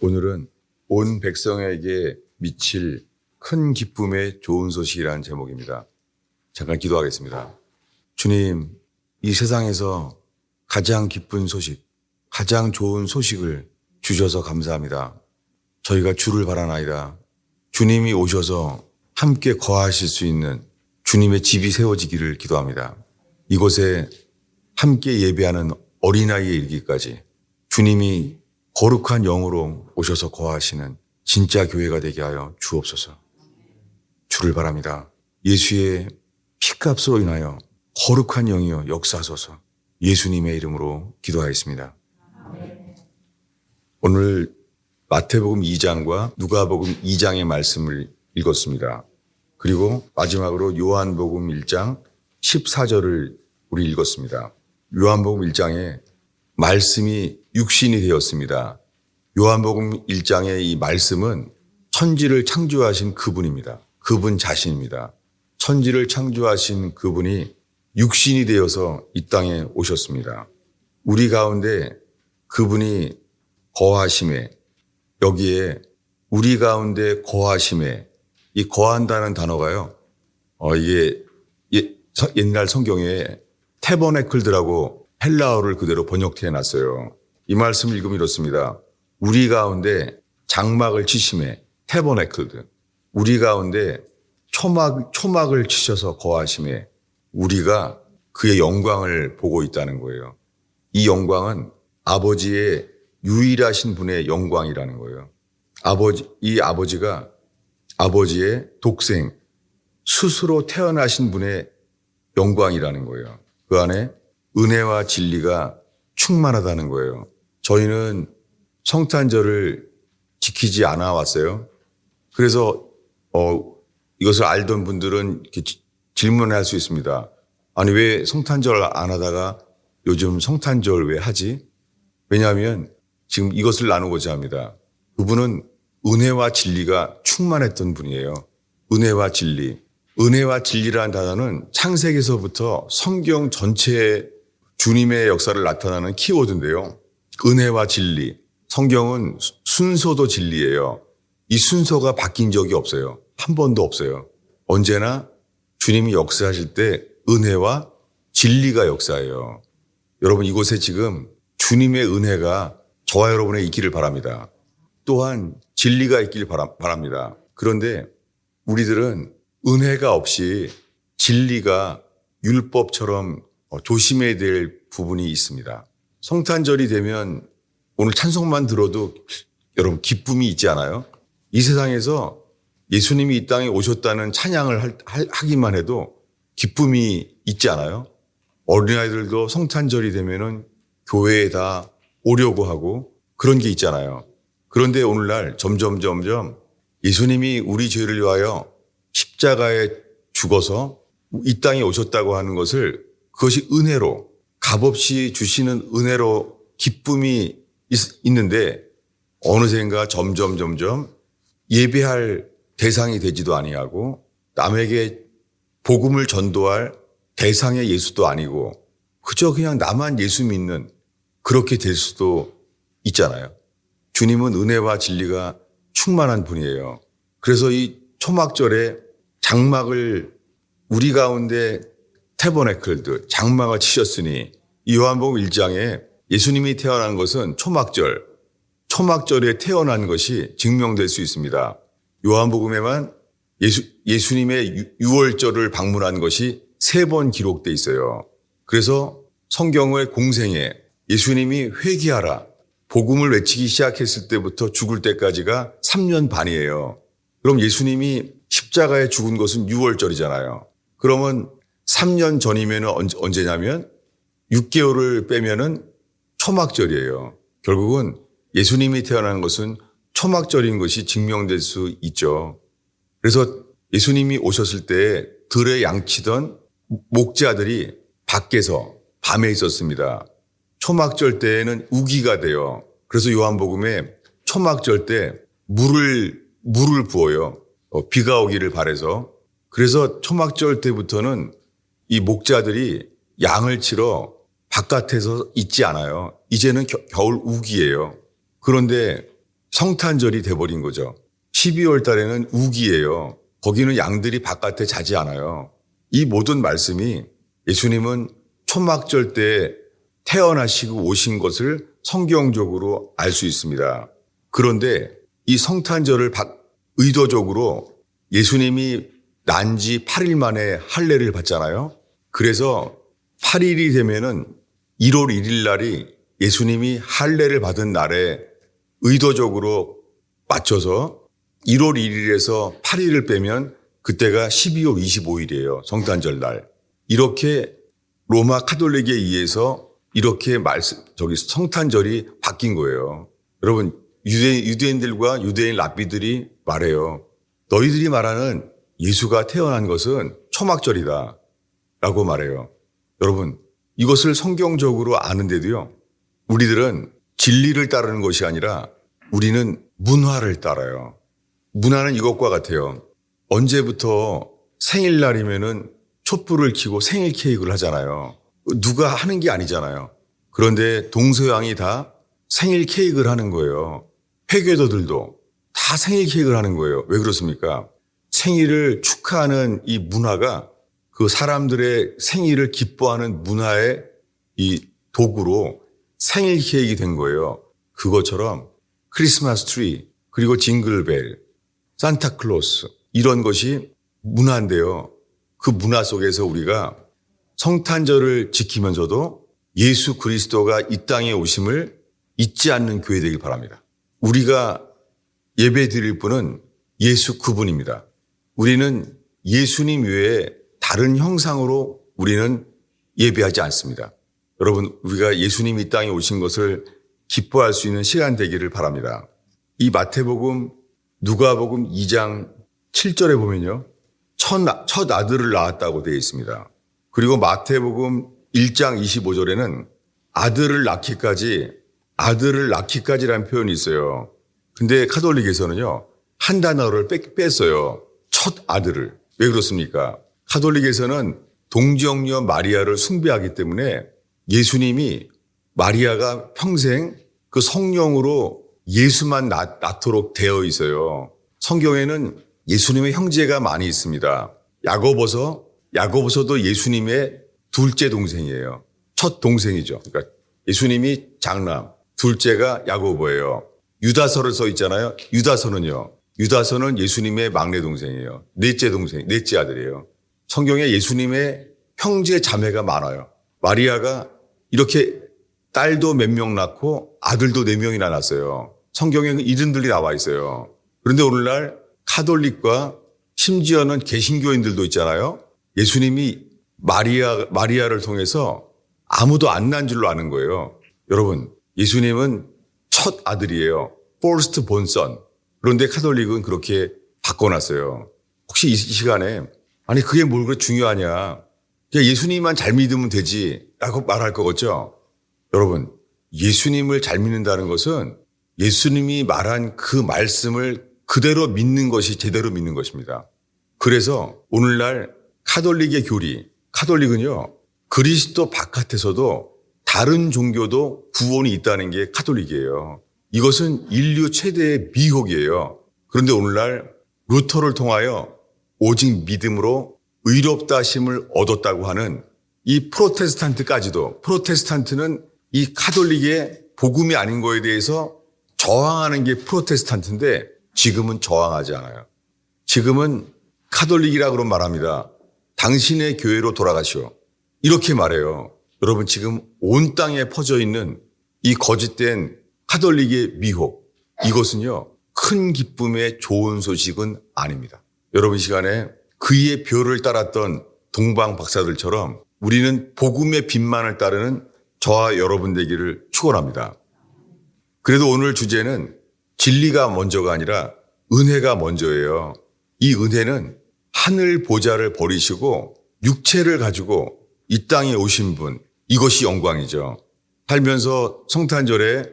오늘은 온 백성에게 미칠 큰 기쁨의 좋은 소식이라는 제목입니다. 잠깐 기도하겠습니다. 주님, 이 세상에서 가장 기쁜 소식, 가장 좋은 소식을 주셔서 감사합니다. 저희가 주를 바라나이다. 주님이 오셔서 함께 거하실 수 있는 주님의 집이 세워지기를 기도합니다. 이곳에 함께 예배하는 어린아이에 이르기까지 주님이 거룩한 영으로 오셔서 거하시는 진짜 교회가 되게 하여 주옵소서. 주를 바랍니다. 예수의 피값으로 인하여 거룩한 영이여 역사하소서. 예수님의 이름으로 기도하였습니다. 오늘 마태복음 2장과 누가복음 2장의 말씀을 읽었습니다. 그리고 마지막으로 요한복음 1장 14절을 우리 읽었습니다. 요한복음 1장에 말씀이 육신이 되었습니다. 요한복음 1장의 이 말씀은 천지를 창조하신 그분입니다. 그분 자신입니다. 천지를 창조하신 그분이 육신이 되어서 이 땅에 오셨습니다. 우리 가운데 그분이 거하심에, 여기에 우리 가운데 거하심에, 이 거한다는 단어가요, 이게 옛날 성경에 태버네클드라고 헬라어를 그대로 번역해 놨어요. 이 말씀을 읽으면 이렇습니다. 우리 가운데 장막을 치심에, 태버네클드. 우리 가운데 초막을 치셔서 거하심에 우리가 그의 영광을 보고 있다는 거예요. 이 영광은 아버지의 유일하신 분의 영광이라는 거예요. 이 아버지가 아버지의 독생, 스스로 태어나신 분의 영광이라는 거예요. 그 안에 은혜와 진리가 충만하다는 거예요. 저희는 성탄절을 지키지 않아 왔어요. 그래서 이것을 알던 분들은 이렇게 질문할 수 있습니다. 아니 왜 성탄절 안 하다가 요즘 성탄절 왜 하지? 왜냐하면 지금 이것을 나누고자 합니다. 그분은 은혜와 진리가 충만했던 분이에요. 은혜와 진리. 은혜와 진리라는 단어는 창세기에서부터 성경 전체에 주님의 역사를 나타나는 키워드인데요. 은혜와 진리. 성경은 순서도 진리예요. 이 순서가 바뀐 적이 없어요. 한 번도 없어요. 언제나 주님이 역사하실 때 은혜와 진리가 역사해요. 여러분 이곳에 지금 주님의 은혜가 저와 여러분의 있기를 바랍니다. 또한 진리가 있기를 바랍니다. 그런데 우리들은 은혜가 없이 진리가 율법처럼 조심해야 될 부분이 있습니다. 성탄절이 되면 오늘 찬송만 들어도 여러분 기쁨이 있지 않아요? 이 세상에서 예수님이 이 땅에 오셨다는 찬양을 하기만 해도 기쁨이 있지 않아요? 어린아이들도 성탄절이 되면은 교회에 다 오려고 하고 그런 게 있잖아요. 그런데 오늘날 점점 예수님이 우리 죄를 위하여 십자가에 죽어서 이 땅에 오셨다고 하는 것을 그것이 은혜로 값없이 주시는 은혜로 기쁨이 있는데 어느샌가 점점 예배할 대상이 되지도 아니하고 남에게 복음을 전도할 대상의 예수도 아니고 그저 그냥 나만 예수 믿는 그렇게 될 수도 있잖아요. 주님은 은혜와 진리가 충만한 분이에요. 그래서 이 초막절에 장막을 우리 가운데 태버네클드 장막을 치셨으니 이 요한복음 1장에 예수님이 태어난 것은 초막절에 태어난 것이 증명될 수 있습니다. 요한복음에만 예수님의 유월절을 방문한 것이 3번 기록돼 있어요. 그래서 성경의 공생에 예수님이 회개하라 복음을 외치기 시작했을 때부터 죽을 때까지가 3년 반이에요. 그럼 예수님이 십자가에 죽은 것은 유월절이잖아요. 그러면 3년 전이면 언제냐면 6개월을 빼면은 초막절이에요. 결국은 예수님이 태어난 것은 초막절인 것이 증명될 수 있죠. 그래서 예수님이 오셨을 때 들에 양치던 목자들이 밖에서 밤에 있었습니다. 초막절 때에는 우기가 돼요. 그래서 요한복음에 초막절 때 물을 부어요. 비가 오기를 바라서. 그래서 초막절 때부터는 이 목자들이 양을 치러 바깥에서 있지 않아요. 이제는 겨울 우기예요. 그런데 성탄절이 돼버린 거죠. 12월 달에는 우기예요. 거기는 양들이 바깥에 자지 않아요. 이 모든 말씀이 예수님은 초막절 때 태어나시고 오신 것을 성경적으로 알 수 있습니다. 그런데 이 성탄절을 의도적으로 예수님이 난 지 8일 만에 할례를 받잖아요. 그래서 8일이 되면은 1월 1일 날이 예수님이 할례를 받은 날에 의도적으로 맞춰서 1월 1일에서 8일을 빼면 그때가 12월 25일이에요. 성탄절 날. 이렇게 로마 카톨릭에 의해서 이렇게 성탄절이 바뀐 거예요. 여러분, 유대인들과 유대인 랍비들이 말해요. 너희들이 말하는 예수가 태어난 것은 초막절이다 라고 말해요. 여러분, 이것을 성경적으로 아는데도요, 우리들은 진리를 따르는 것이 아니라 우리는 문화를 따라요. 문화는 이것과 같아요. 언제부터 생일날이면은 촛불을 켜고 생일 케이크를 하잖아요. 누가 하는 게 아니잖아요. 그런데 동서양이 다 생일 케이크를 하는 거예요. 회교도들도 다 생일 케이크를 하는 거예요. 왜 그렇습니까? 생일을 축하하는 이 문화가 그 사람들의 생일을 기뻐하는 문화의 이 도구로 생일 케이크가 된 거예요. 그것처럼 크리스마스 트리, 그리고 징글벨, 산타클로스 이런 것이 문화인데요. 그 문화 속에서 우리가 성탄절을 지키면서도 예수 그리스도가 이 땅에 오심을 잊지 않는 교회 되길 바랍니다. 우리가 예배 드릴 분은 예수 그분입니다. 우리는 예수님 외에 다른 형상으로 우리는 예배하지 않습니다. 여러분, 우리가 예수님이 이 땅에 오신 것을 기뻐할 수 있는 시간 되기를 바랍니다. 이 마태복음, 누가복음 2장 7절에 보면요, 첫 아들을 낳았다고 되어 있습니다. 그리고 마태복음 1장 25절에는 아들을 낳기까지라는 표현이 있어요. 근데 카톨릭에서는요, 한 단어를 뺐어요. 첫 아들을. 왜 그렇습니까? 카톨릭에서는 동정녀 마리아를 숭배하기 때문에 예수님이 마리아가 평생 그 성령으로 예수만 낳도록 되어 있어요. 성경에는 예수님의 형제가 많이 있습니다. 야고보서도 예수님의 둘째 동생이에요. 첫 동생이죠. 그러니까 예수님이 장남, 둘째가 야고보예요. 유다서를 써 있잖아요. 유다서는 예수님의 막내 동생이에요. 넷째 아들이에요. 성경에 예수님의 형제 자매가 많아요. 마리아가 이렇게 딸도 몇 명 낳고 아들도 4명이나 낳았어요. 성경에 이름들이 나와 있어요. 그런데 오늘날 카톨릭과 심지어는 개신교인들도 있잖아요. 예수님이 마리아를 통해서 아무도 안 난 줄로 아는 거예요. 여러분, 예수님은 첫 아들이에요. First born son. 그런데 카톨릭은 그렇게 바꿔놨어요. 혹시 이 시간에 아니 그게 뭘 그렇게 중요하냐. 그냥 예수님만 잘 믿으면 되지 라고 말할 거겠죠. 여러분, 예수님을 잘 믿는다는 것은 예수님이 말한 그 말씀을 그대로 믿는 것이 제대로 믿는 것입니다. 그래서 오늘날 카톨릭의 카톨릭은요, 그리스도 바깥에서도 다른 종교도 구원이 있다는 게 카톨릭이에요. 이것은 인류 최대의 미혹이에요. 그런데 오늘날 루터를 통하여 오직 믿음으로 의롭다 하심을 얻었다고 하는 이 프로테스탄트는 이 카톨릭의 복음이 아닌 거에 대해서 저항하는 게 프로테스탄트인데 지금은 저항하지 않아요. 지금은 카톨릭이라고 말합니다. 당신의 교회로 돌아가시오. 이렇게 말해요. 여러분, 지금 온 땅에 퍼져 있는 이 거짓된 카톨릭의 미혹, 이것은요, 큰 기쁨의 좋은 소식은 아닙니다. 여러분, 이 시간에 그의 벼를 따랐던 동방 박사들처럼 우리는 복음의 빛만을 따르는 저와 여러분 되기를 축원합니다. 그래도 오늘 주제는 진리가 먼저가 아니라 은혜가 먼저예요. 이 은혜는 하늘 보좌를 버리시고 육체를 가지고 이 땅에 오신 분, 이것이 영광이죠. 살면서 성탄절에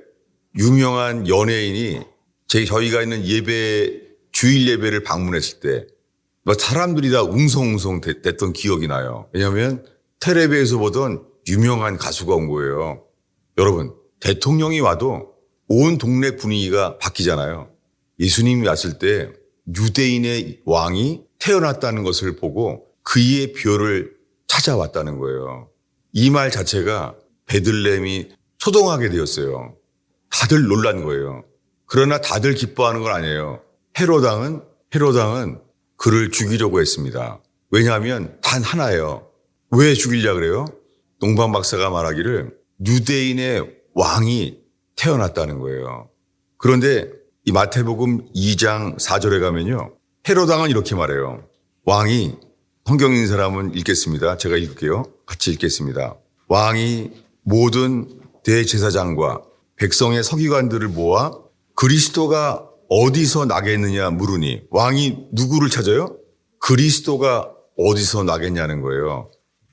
유명한 연예인이 저희가 있는 주일 예배를 방문했을 때 사람들이 다 웅성웅성 됐던 기억이 나요. 왜냐하면 텔레비에서 보던 유명한 가수가 온 거예요. 여러분, 대통령이 와도 온 동네 분위기가 바뀌잖아요. 예수님이 왔을 때 유대인의 왕이 태어났다는 것을 보고 그의 벼를 찾아왔다는 거예요. 이 말 자체가 베들레헴이 소동하게 되었어요. 다들 놀란 거예요. 그러나 다들 기뻐하는 건 아니에요. 헤로당은 그를 죽이려고 했습니다. 왜냐하면 단 하나예요. 왜 죽이려고 그래요? 동방 박사가 말하기를 유대인의 왕이 태어났다는 거예요. 그런데 이 마태복음 2장 4절에 가면요. 헤로당은 이렇게 말해요. 왕이, 성경 읽는 사람은 읽겠습니다. 제가 읽을게요. 같이 읽겠습니다. 왕이 모든 대제사장과 백성의 서기관들을 모아 그리스도가 어디서 나겠느냐 물으니, 왕이 누구를 찾아요? 그리스도가 어디서 나겠냐는 거예요.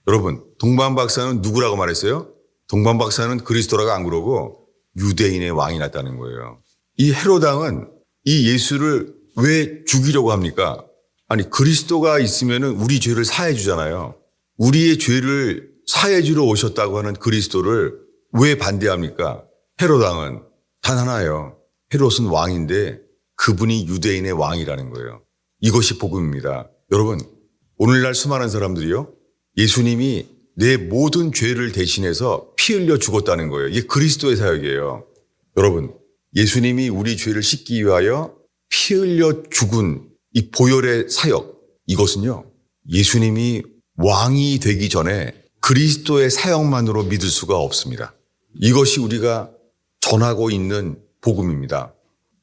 여러분, 동방 박사는 누구라고 말했어요? 동방 박사는 그리스도라고 안 그러고 유대인의 왕이 났다는 거예요. 이 헤로당은 이 예수를 왜 죽이려고 합니까? 아니, 그리스도가 있으면은 우리 죄를 사해 주잖아요. 우리의 죄를 사해 주러 오셨다고 하는 그리스도를 왜 반대합니까? 헤로당은 단 하나예요. 헤롯은 왕인데 그분이 유대인의 왕이라는 거예요. 이것이 복음입니다. 여러분, 오늘날 수많은 사람들이요, 예수님이 내 모든 죄를 대신해서 피 흘려 죽었다는 거예요. 이게 그리스도의 사역이에요. 여러분, 예수님이 우리 죄를 씻기 위하여 피 흘려 죽은 이 보혈의 사역, 이것은요, 예수님이 왕이 되기 전에 그리스도의 사역만으로 믿을 수가 없습니다. 이것이 우리가 전하고 있는 복음입니다.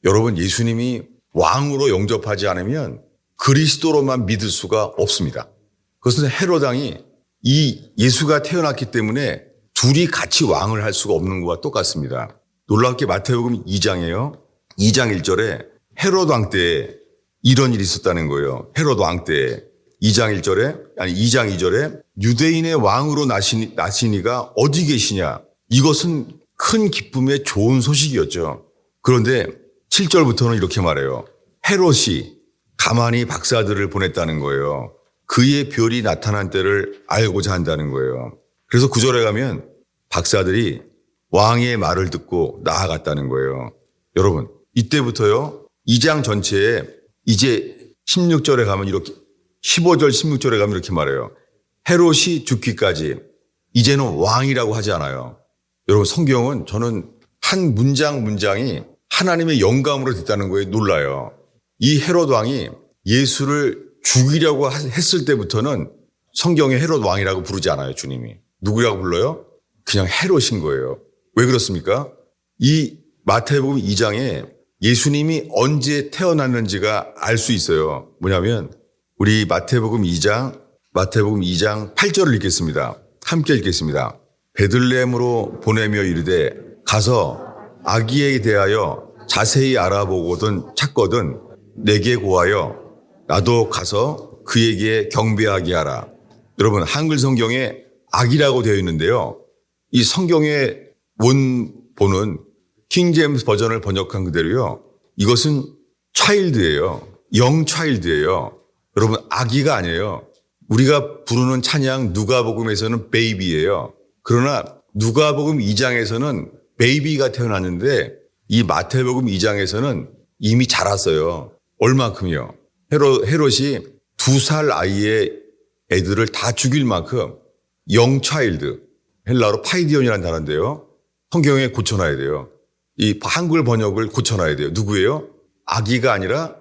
여러분, 예수님이 왕으로 영접하지 않으면 그리스도로만 믿을 수가 없습니다. 그것은 헤로당이 이 예수가 태어났기 때문에 둘이 같이 왕을 할 수가 없는 것과 똑같습니다. 놀랍게 마태복음 2장이에요. 2장 1절에 헤롯 왕 때에 이런 일이 있었다는 거예요. 헤롯 왕 때에 2장 2절에 유대인의 왕으로 나시니가 어디 계시냐. 이것은 큰 기쁨의 좋은 소식이었죠. 그런데 7절부터는 이렇게 말해요. 헤롯이 가만히 박사들을 보냈다는 거예요. 그의 별이 나타난 때를 알고자 한다는 거예요. 그래서 9절에 가면 박사들이 왕의 말을 듣고 나아갔다는 거예요. 여러분, 이때부터요, 2장 전체에 이제 16절에 가면 이렇게, 15절 16절에 가면 이렇게 말해요. 헤롯이 죽기까지 이제는 왕이라고 하지 않아요. 여러분, 성경은 저는 한 문장이 하나님의 영감으로 됐다는 거에 놀라요. 이 헤롯 왕이 예수를 죽이려고 했을 때부터는 성경에 헤롯 왕이라고 부르지 않아요, 주님이. 누구라고 불러요? 그냥 헤롯인 거예요. 왜 그렇습니까? 이 마태복음 2장에 예수님이 언제 태어났는지가 알 수 있어요. 뭐냐면 우리 마태복음 2장 8절을 읽겠습니다. 함께 읽겠습니다. 베들레헴으로 보내며 이르되 가서 아기에 대하여 자세히 알아보거든 찾거든 내게 고하여 나도 가서 그에게 경배하게 하라. 여러분, 한글 성경에 아기라고 되어 있는데요. 이 성경의 원본은 킹제임스 버전을 번역한 그대로요. 이것은 차일드예요. 영 차일드예요. 여러분, 아기가 아니에요. 우리가 부르는 찬양 누가복음에서는 베이비예요. 그러나 누가복음 2장에서는 베이비가 태어났는데 이 마태복음 2장에서는 이미 자랐어요. 얼마큼이요? 헤롯이 2살 아이의 애들을 다 죽일 만큼 영 차일드, 헬라어로 파이디온이라는 단어인데요. 성경에 고쳐놔야 돼요. 이 한글 번역을 고쳐놔야 돼요. 누구예요? 아기가 아니라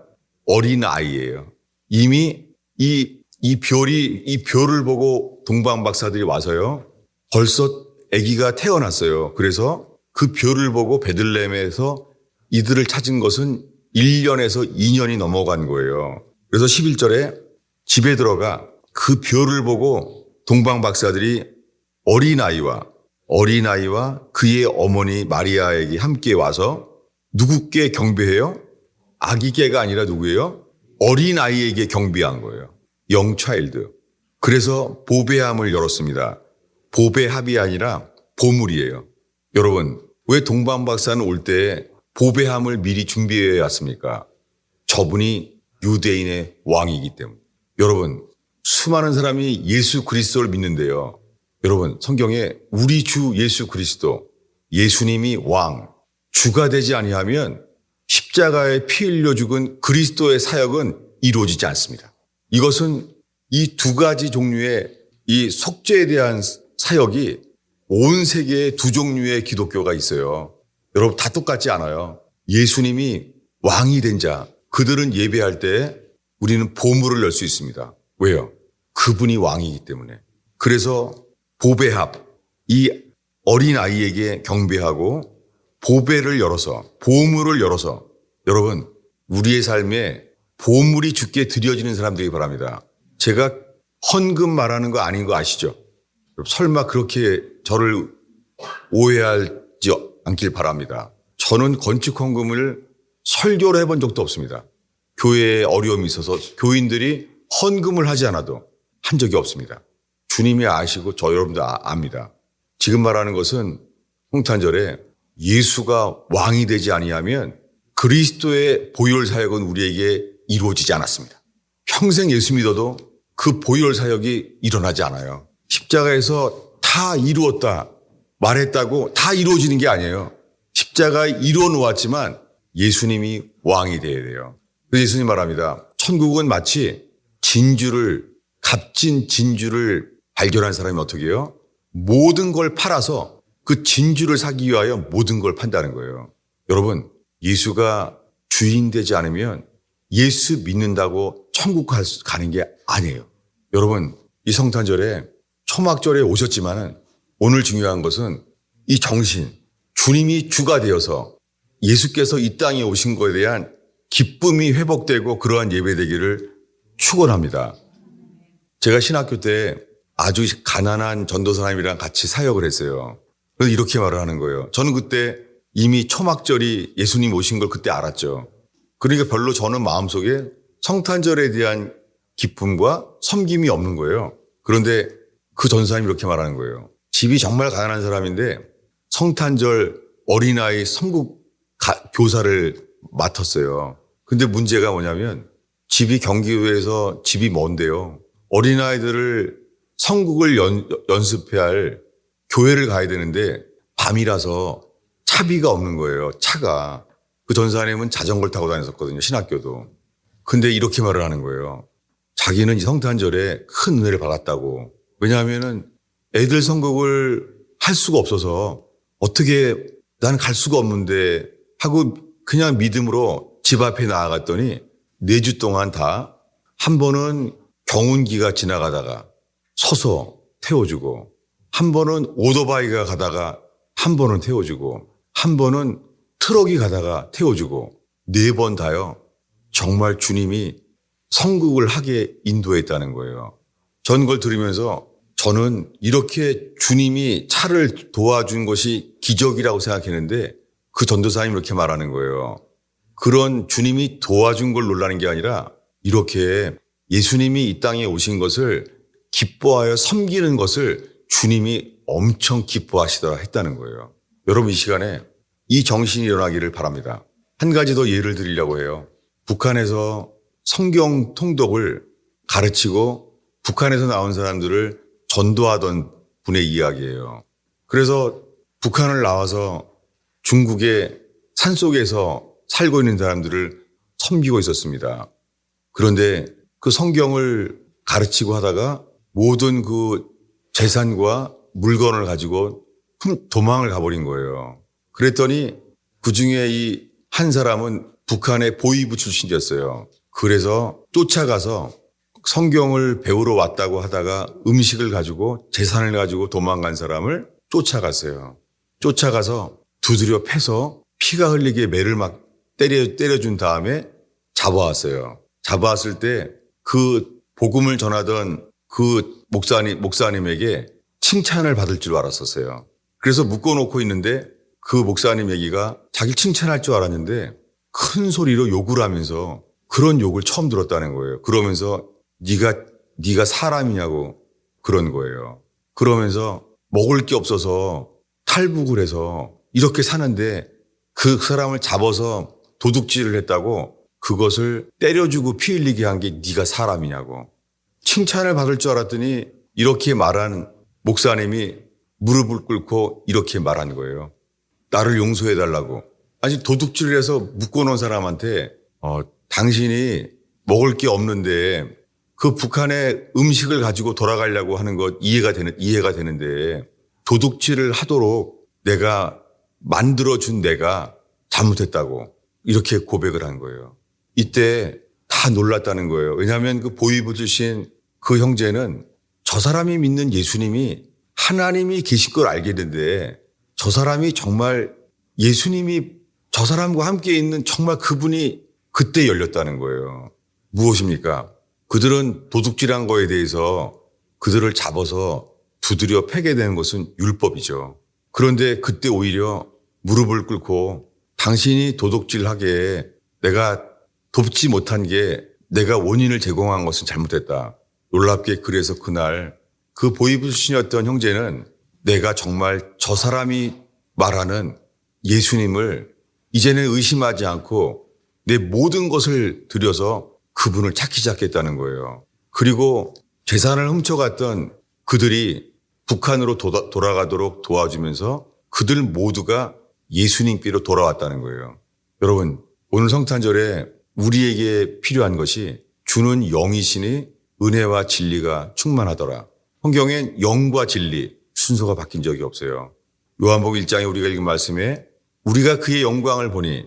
어린 아이예요. 이미 이 별을 보고 동방 박사들이 와서요. 벌써 아기가 태어났어요. 그래서 그 별을 보고 베들레헴에서 이들을 찾은 것은 1년에서 2년이 넘어간 거예요. 그래서 11절에 집에 들어가 그 별을 보고 동방 박사들이 어린아이와 그의 어머니 마리아에게 함께 와서 누구께 경배해요? 아기께가 아니라 누구예요? 어린아이에게 경배한 거예요. 영 차일드. 그래서 보배함을 열었습니다. 보배합이 아니라 보물이에요. 여러분, 왜 동방 박사는 올 때 보배함을 미리 준비해 왔습니까? 저분이 유대인의 왕이기 때문에. 여러분, 수많은 사람이 예수 그리스도를 믿는데요. 여러분, 성경에 우리 주 예수 그리스도, 예수님이 왕, 주가 되지 아니하면 십자가에 피 흘려 죽은 그리스도의 사역은 이루어지지 않습니다. 이것은 이 두 가지 종류의 이 속죄에 대한 사역이 온 세계에 두 종류의 기독교가 있어요. 여러분 다 똑같지 않아요. 예수님이 왕이 된 자, 그들은 예배할 때 우리는 보물을 열 수 있습니다. 왜요? 그분이 왕이기 때문에. 그래서 보배합, 이 어린아이에게 경배하고 보배를 열어서, 보물을 열어서 여러분 우리의 삶에 보물이 주께 드려지는 사람 되기 바랍니다. 제가 헌금 말하는 거 아닌 거 아시죠? 설마 그렇게 저를 오해하지 않길 바랍니다. 저는 건축 헌금을 설교를 해본 적도 없습니다. 교회에 어려움이 있어서 교인들이 헌금을 하지 않아도 한 적이 없습니다. 주님이 아시고 저 여러분도 압니다. 지금 말하는 것은 성탄절에 예수가 왕이 되지 아니하면 그리스도의 보혈 사역은 우리에게 이루어지지 않았습니다. 평생 예수 믿어도 그 보혈 사역이 일어나지 않아요. 십자가에서 다 이루었다 말했다고 다 이루어지는 게 아니에요. 십자가에 이루어 놓았지만 예수님이 왕이 되어야 돼요. 그래서 예수님 말합니다. 천국은 마치 값진 진주를 발견한 사람이 어떻게 해요? 모든 걸 팔아서 그 진주를 사기 위하여 모든 걸 판다는 거예요. 여러분, 예수가 주인 되지 않으면 예수 믿는다고 천국 가는 게 아니에요. 여러분, 이 성탄절에 초막절에 오셨지만은 오늘 중요한 것은 이 정신, 주님이 주가 되어서 예수께서 이 땅에 오신 것에 대한 기쁨이 회복되고 그러한 예배되기를 축원합니다. 제가 신학교 때 아주 가난한 전도사님이랑 같이 사역을 했어요. 그래서 이렇게 말을 하는 거예요. 저는 그때 이미 초막절이 예수님 오신 걸 그때 알았죠. 그러니까 별로 저는 마음속에 성탄절에 대한 기쁨과 섬김이 없는 거예요. 그런데 그 전사님이 이렇게 말하는 거예요. 집이 정말 가난한 사람인데 성탄절 어린아이 선국 교사를 맡았어요. 근데 문제가 뭐냐면 집이 경기도에서 집이 먼데요. 어린아이들을 선국을 연습해야 할 교회를 가야 되는데 밤이라서 차비가 없는 거예요. 차가. 그 전사님은 자전거를 타고 다녔었거든요. 신학교도. 근데 이렇게 말을 하는 거예요. 자기는 이 성탄절에 큰 은혜를 받았다고. 왜냐하면은 애들 선곡을 할 수가 없어서 어떻게 나는 갈 수가 없는데 하고 그냥 믿음으로 집 앞에 나아갔더니 4주 동안 다 한 번은 경운기가 지나가다가 서서 태워주고 한 번은 오토바이가 가다가 한 번은 태워주고 한 번은 트럭이 가다가 태워주고 4번 다요. 정말 주님이 선국을 하게 인도했다는 거예요. 전 그걸 들으면서 저는 이렇게 주님이 차를 도와준 것이 기적이라고 생각했는데 그 전도사님이 이렇게 말하는 거예요. 그런 주님이 도와준 걸 놀라는 게 아니라 이렇게 예수님이 이 땅에 오신 것을 기뻐하여 섬기는 것을 주님이 엄청 기뻐하시더라 했다는 거예요. 여러분 이 시간에 이 정신이 일어나기를 바랍니다. 한 가지 더 예를 드리려고 해요. 북한에서 성경 통독을 가르치고 북한에서 나온 사람들을 전도하던 분의 이야기예요. 그래서 북한을 나와서 중국의 산속에서 살고 있는 사람들을 섬기고 있었습니다. 그런데 그 성경을 가르치고 하다가 모든 그 재산과 물건을 가지고 도망을 가버린 거예요. 그랬더니 그중에 이 한 사람은 북한의 보위부 출신이었어요. 그래서 쫓아가서 성경을 배우러 왔다고 하다가 음식을 가지고 재산을 가지고 도망간 사람을 쫓아갔어요. 쫓아가서 두드려 패서 피가 흘리게 매를 막 때려준 다음에 잡아왔어요. 잡아왔을 때 그 복음을 전하던 그 목사님에게 칭찬을 받을 줄 알았었어요. 그래서 묶어놓고 있는데 그 목사님 얘기가 자기 칭찬할 줄 알았는데 큰 소리로 욕을 하면서 그런 욕을 처음 들었다는 거예요. 그러면서 네가 사람이냐고 그런 거예요. 그러면서 먹을 게 없어서 탈북을 해서 이렇게 사는데 그 사람을 잡아서 도둑질을 했다고 그것을 때려주고 피 흘리게 한 게 네가 사람이냐고. 칭찬을 받을 줄 알았더니 이렇게 말한 목사님이 무릎을 꿇고 이렇게 말한 거예요. 나를 용서해달라고. 아니 도둑질을 해서 묶어놓은 사람한테 당신이 먹을 게 없는데 그 북한의 음식을 가지고 돌아가려고 하는 것 이해가 되는데 도둑질을 하도록 내가 만들어준 내가 잘못했다고 이렇게 고백을 한 거예요. 이때 다 놀랐다는 거예요. 왜냐하면 그 보위부 주신 그 형제는 저 사람이 믿는 예수님이 하나님이 계신 걸 알겠는데 저 사람이 정말 예수님이 저 사람과 함께 있는 정말 그분이 그때 열렸다는 거예요. 무엇입니까? 그들은 도둑질한 거에 대해서 그들을 잡아서 두드려 패게 되는 것은 율법이죠. 그런데 그때 오히려 무릎을 꿇고 당신이 도둑질하게 내가 돕지 못한 게 내가 원인을 제공한 것은 잘못했다. 놀랍게 그래서 그날 그 보위부 출신이었던 형제는 내가 정말 저 사람이 말하는 예수님을 이제는 의심하지 않고 내 모든 것을 들여서 그분을 찾기 시작했다는 거예요. 그리고 재산을 훔쳐갔던 그들이 북한으로 돌아가도록 도와주면서 그들 모두가 예수님께로 돌아왔다는 거예요. 여러분, 오늘 성탄절에 우리에게 필요한 것이 주는 영이시니 은혜와 진리가 충만하더라. 성경엔 영과 진리 순서가 바뀐 적이 없어요. 요한복음 1장에 우리가 읽은 말씀에 우리가 그의 영광을 보니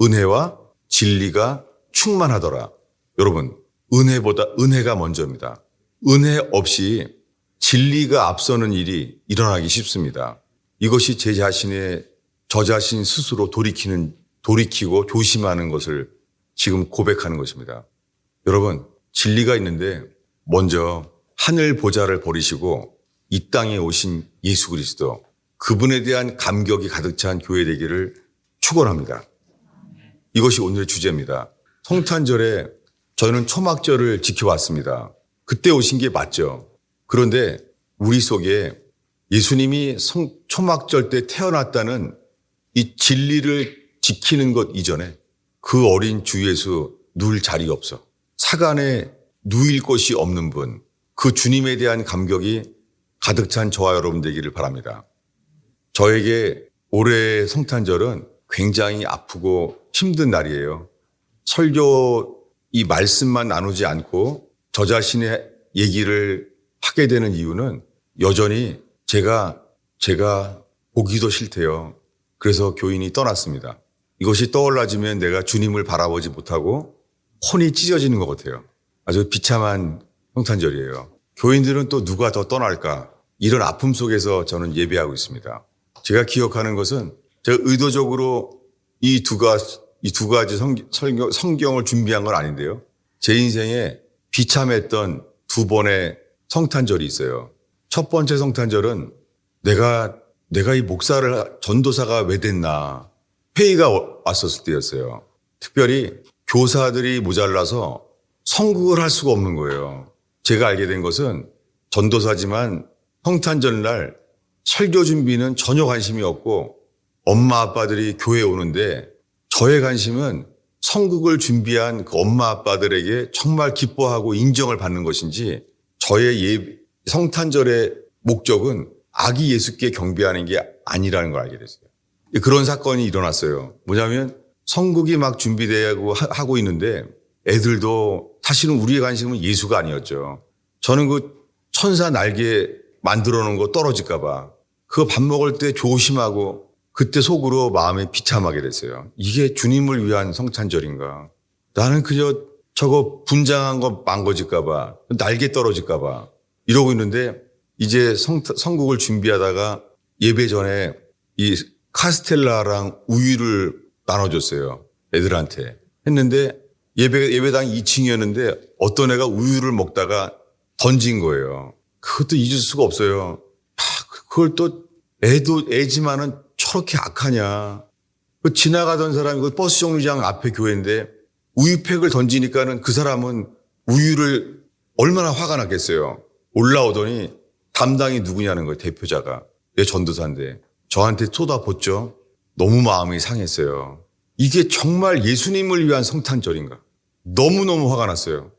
은혜와 진리가 충만하더라. 여러분, 은혜가 먼저입니다. 은혜 없이 진리가 앞서는 일이 일어나기 쉽습니다. 이것이 저 자신 스스로 돌이키고 조심하는 것을 지금 고백하는 것입니다. 여러분, 진리가 있는데 먼저 하늘 보좌를 버리시고 이 땅에 오신 예수 그리스도, 그분에 대한 감격이 가득 찬 교회 되기를 축원합니다. 이것이 오늘의 주제입니다. 성탄절에 저희는 초막절을 지켜왔습니다. 그때 오신 게 맞죠. 그런데 우리 속에 예수님이 초막절 때 태어났다는 이 진리를 지키는 것 이전에 그 어린 주 예수 누울 자리 없어. 사간에 누일 곳이 없는 분, 그 주님에 대한 감격이 가득 찬 저와 여러분 되기를 바랍니다. 저에게 올해의 성탄절은 굉장히 아프고 힘든 날이에요. 설교 이 말씀만 나누지 않고 저 자신의 얘기를 하게 되는 이유는 여전히 제가 보기도 싫대요. 그래서 교인이 떠났습니다. 이것이 떠올라지면 내가 주님을 바라보지 못하고 혼이 찢어지는 것 같아요. 아주 비참한 성탄절이에요. 교인들은 또 누가 더 떠날까? 이런 아픔 속에서 저는 예배하고 있습니다. 제가 기억하는 것은 제가 의도적으로 이 두 가지 성경을 준비한 건 아닌데요. 제 인생에 비참했던 두 번의 성탄절이 있어요. 첫 번째 성탄절은 내가 이 전도사가 왜 됐나 회의가 왔었을 때였어요. 특별히 교사들이 모자라서 성국을 할 수가 없는 거예요. 제가 알게 된 것은 전도사지만 성탄절 날 설교 준비는 전혀 관심이 없고 엄마 아빠들이 교회에 오는데 저의 관심은 성국을 준비한 그 엄마 아빠들에게 정말 기뻐하고 인정을 받는 것인지 저의 성탄절의 목적은 아기 예수께 경배하는 게 아니라는 걸 알게 됐어요. 그런 사건이 일어났어요. 뭐냐면 성국이 막 준비되고 하고 있는데 애들도 사실은 우리의 관심은 예수가 아니었죠. 저는 그 천사 날개 만들어 놓은 거 떨어질까 봐 그거 밥 먹을 때 조심하고 그때 속으로 마음이 비참하게 됐어요. 이게 주님을 위한 성탄절인가? 나는 그저 저거 분장한 거 망가질까 봐, 날개 떨어질까 봐 이러고 있는데 이제 성국을 준비하다가 예배 전에 이 카스텔라랑 우유를 나눠줬어요. 애들한테. 했는데 예배당 2층이었는데 어떤 애가 우유를 먹다가 던진 거예요. 그것도 잊을 수가 없어요. 그걸 또 애지만은 저렇게 악하냐. 지나가던 사람이 그 버스 정류장 앞에 교회인데 우유팩을 던지니까는 그 사람은 우유를 얼마나 화가 났겠어요. 올라오더니 담당이 누구냐는 거예요. 대표자가. 내 전도사인데. 저한테 쏟아붓죠. 너무 마음이 상했어요. 이게 정말 예수님을 위한 성탄절인가. 너무너무 화가 났어요.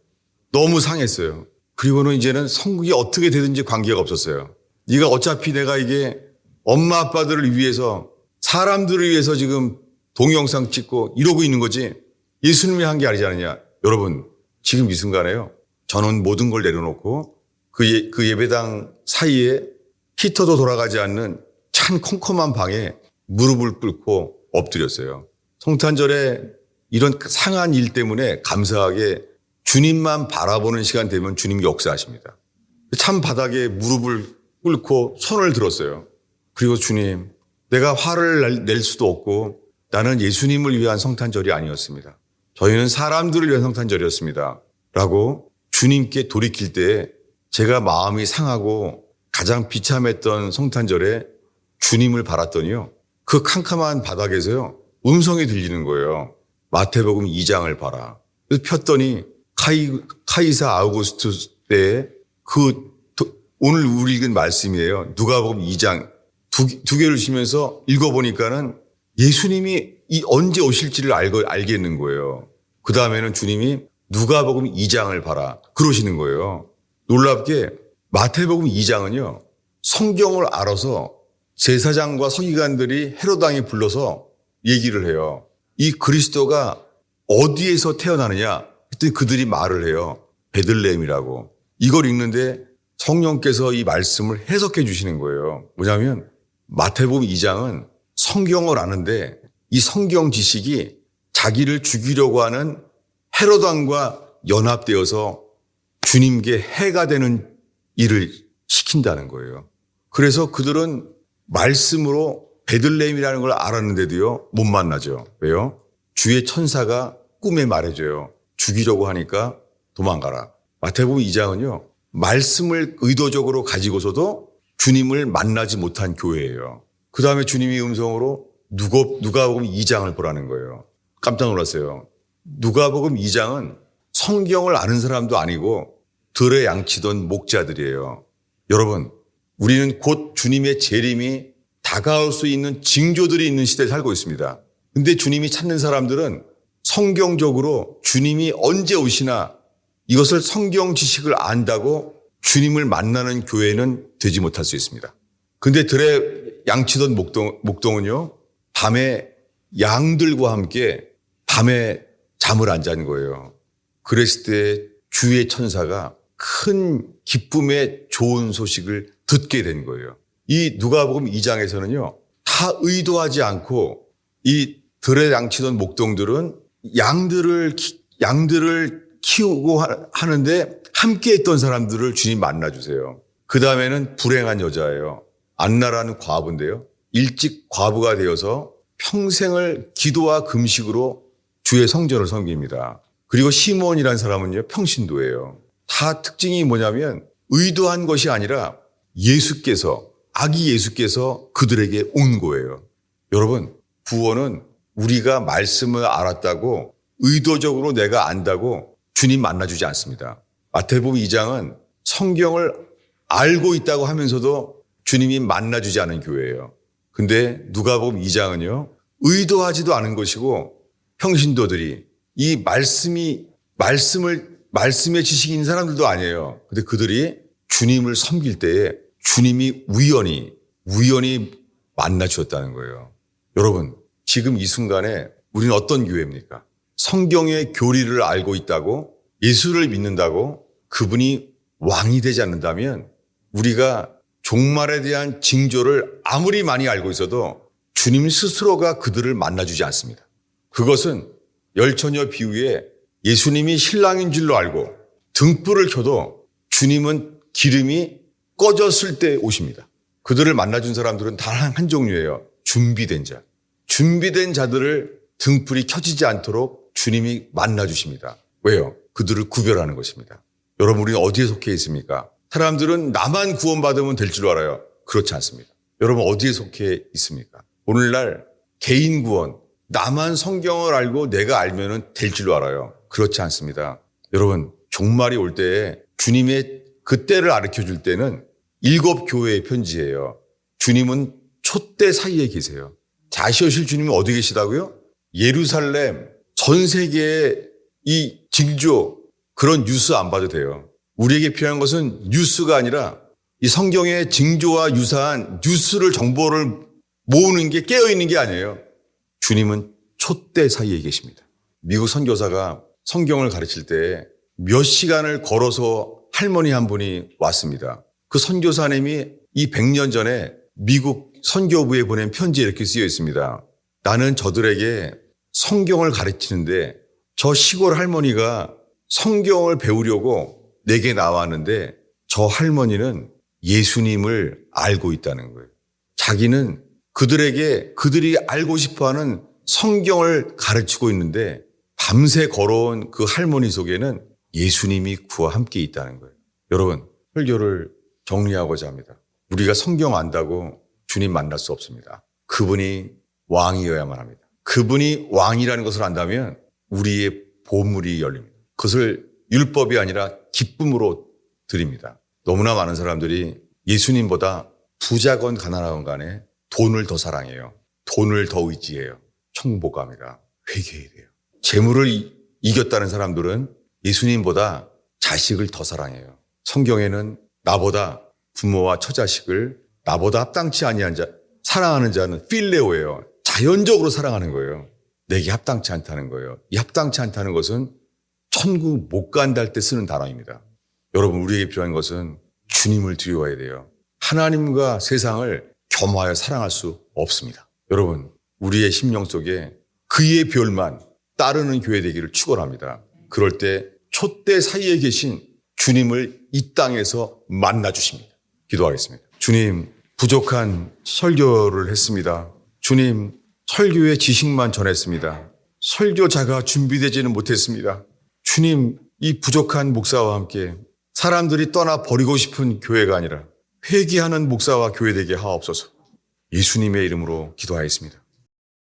너무 상했어요. 그리고는 이제는 성국이 어떻게 되든지 관계가 없었어요. 네가 어차피 내가 이게 엄마 아빠들을 위해서 사람들을 위해서 지금 동영상 찍고 이러고 있는 거지 예수님이 한 게 아니지 않느냐. 여러분 지금 이 순간에요. 저는 모든 걸 내려놓고 그 예배당 사이에 히터도 돌아가지 않는 찬 컴컴한 방에 무릎을 꿇고 엎드렸어요. 성탄절에 이런 상한 일 때문에 감사하게 주님만 바라보는 시간 되면 주님이 역사하십니다. 참 바닥에 무릎을 꿇고 손을 들었어요. 그리고 주님, 내가 화를 낼 수도 없고 나는 예수님을 위한 성탄절이 아니었습니다. 저희는 사람들을 위한 성탄절이었습니다. 라고 주님께 돌이킬 때 제가 마음이 상하고 가장 비참했던 성탄절에 주님을 바랐더니요. 그 캄캄한 바닥에서요. 음성이 들리는 거예요. 마태복음 2장을 봐라. 그래서 폈더니 카이사 아우구스투스 때에 오늘 우리 읽은 말씀이에요. 누가복음 2장 두 개를 주시면서 읽어보니까는 예수님이 언제 오실지를 알겠는 거예요. 그 다음에는 주님이 누가복음 2장을 봐라 그러시는 거예요. 놀랍게 마태복음 2장은요. 성경을 알아서 제사장과 서기관들이 헤롯 왕이 불러서 얘기를 해요. 이 그리스도가 어디에서 태어나느냐 했더니 그들이 말을 해요. 베들레헴이라고. 이걸 읽는데 성령께서 이 말씀을 해석해 주시는 거예요. 뭐냐면 마태복음 2장은 성경을 아는데 이 성경 지식이 자기를 죽이려고 하는 헤롯 왕과 연합되어서 주님께 해가 되는 일을 시킨다는 거예요. 그래서 그들은 말씀으로 베들레헴이라는 걸 알았는데도요 못 만나죠. 왜요? 주의 천사가 꿈에 말해줘요. 죽이려고 하니까 도망가라. 마태복음 2장은요 말씀을 의도적으로 가지고서도 주님을 만나지 못한 교회예요. 그 다음에 주님이 음성으로 누가복음 2장을 보라는 거예요. 깜짝 놀랐어요. 누가복음 2장은 성경을 아는 사람도 아니고 들에 양치던 목자들이에요. 여러분, 우리는 곧 주님의 재림이 다가올 수 있는 징조들이 있는 시대에 살고 있습니다. 근데 주님이 찾는 사람들은 성경적으로 주님이 언제 오시나 이것을 성경 지식을 안다고 주님을 만나는 교회는 되지 못할 수 있습니다. 근데 들에 양치던 목동은요, 밤에 양들과 함께 밤에 잠을 안 잔 거예요. 그랬을 때 주의 천사가 큰 기쁨의 좋은 소식을 듣게 된 거예요. 이 누가복음 2장에서는요, 다 의도하지 않고 이 들에 양치던 목동들은 양들을 키우고 하는데 함께 했던 사람들을 주님 만나주세요. 그 다음에는 불행한 여자예요. 안나라는 과부인데요. 일찍 과부가 되어서 평생을 기도와 금식으로 주의 성전을 섬깁니다. 그리고 시몬이라는 사람은요, 평신도예요. 다 특징이 뭐냐면 의도한 것이 아니라 아기 예수께서 그들에게 온 거예요. 여러분, 구원은 우리가 말씀을 알았다고 의도적으로 내가 안다고 주님 만나주지 않습니다. 마태복음 2장은 성경을 알고 있다고 하면서도 주님이 만나주지 않은 교회예요. 근데 누가복음 2장은요, 의도하지도 않은 것이고 평신도들이 이 말씀의 지식이 있는 사람들도 아니에요. 근데 그들이 주님을 섬길 때에 주님이 우연히 만나 주었다는 거예요. 여러분, 지금 이 순간에 우리는 어떤 교회입니까? 성경의 교리를 알고 있다고, 예수를 믿는다고 그분이 왕이 되지 않는다면 우리가 종말에 대한 징조를 아무리 많이 알고 있어도 주님 스스로가 그들을 만나주지 않습니다. 그것은 열처녀 비유에 예수님이 신랑인 줄로 알고 등불을 켜도 주님은 기름이 꺼졌을 때 오십니다. 그들을 만나준 사람들은 단 한 종류예요. 준비된 자. 준비된 자들을 등불이 켜지지 않도록 주님이 만나주십니다. 왜요? 그들을 구별하는 것입니다. 여러분, 우리는 어디에 속해 있습니까? 사람들은 나만 구원받으면 될 줄 알아요. 그렇지 않습니다. 여러분, 어디에 속해 있습니까? 오늘날 개인 구원, 나만 성경을 알고 내가 알면 될 줄 알아요. 그렇지 않습니다. 여러분, 종말이 올 때에 주님의 그 때를 가르쳐 줄 때는 7 교회의 편지예요. 주님은 촛대 사이에 계세요. 다시 오실 주님은 어디 계시다고요? 예루살렘, 전 세계의 이 징조, 그런 뉴스 안 봐도 돼요. 우리에게 필요한 것은 뉴스가 아니라 이 성경의 징조와 유사한 뉴스를, 정보를 모으는 게, 깨어있는 게 아니에요. 주님은 촛대 사이에 계십니다. 미국 선교사가 성경을 가르칠 때 몇 시간을 걸어서 할머니 한 분이 왔습니다. 그 선교사님이 이 100년 전에 미국 선교부에 보낸 편지에 이렇게 쓰여 있습니다. 나는 저들에게 성경을 가르치는데 저 시골 할머니가 성경을 배우려고 내게 나왔는데 저 할머니는 예수님을 알고 있다는 거예요. 자기는 그들이 알고 싶어하는 성경을 가르치고 있는데 밤새 걸어온 그 할머니 속에는 예수님이 그와 함께 있다는 거예요. 여러분, 설교를 정리하고자 합니다. 우리가 성경 안다고 주님 만날 수 없습니다. 그분이 왕이어야만 합니다. 그분이 왕이라는 것을 안다면 우리의 보물이 열립니다. 그것을 율법이 아니라 기쁨으로 드립니다. 너무나 많은 사람들이 예수님보다 부자건 가난하건 간에 돈을 더 사랑해요. 돈을 더 의지해요. 청복합니다. 회개해야 돼요. 재물을 이겼다는 사람들은 예수님보다 자식을 더 사랑해요. 성경에는 나보다 부모와 처자식을 나보다 합당치 아니한 자, 사랑하는 자는 필레오예요. 자연적으로 사랑하는 거예요. 내게 합당치 않다는 거예요. 이 합당치 않다는 것은 천국 못 간다 할 때 쓰는 단어입니다. 여러분, 우리에게 필요한 것은 주님을 두려워해야 돼요. 하나님과 세상을 겸하여 사랑할 수 없습니다. 여러분, 우리의 심령 속에 그의 별만 따르는 교회 되기를 축원합니다. 그럴 때 촛대 사이에 계신 주님을 이 땅에서 만나 주십니다. 기도하겠습니다. 주님, 부족한 설교를 했습니다. 주님, 설교의 지식만 전했습니다. 설교자가 준비되지는 못했습니다. 주님, 이 부족한 목사와 함께 사람들이 떠나 버리고 싶은 교회가 아니라 회개하는 목사와 교회 되게 하옵소서. 예수님의 이름으로 기도하였습니다.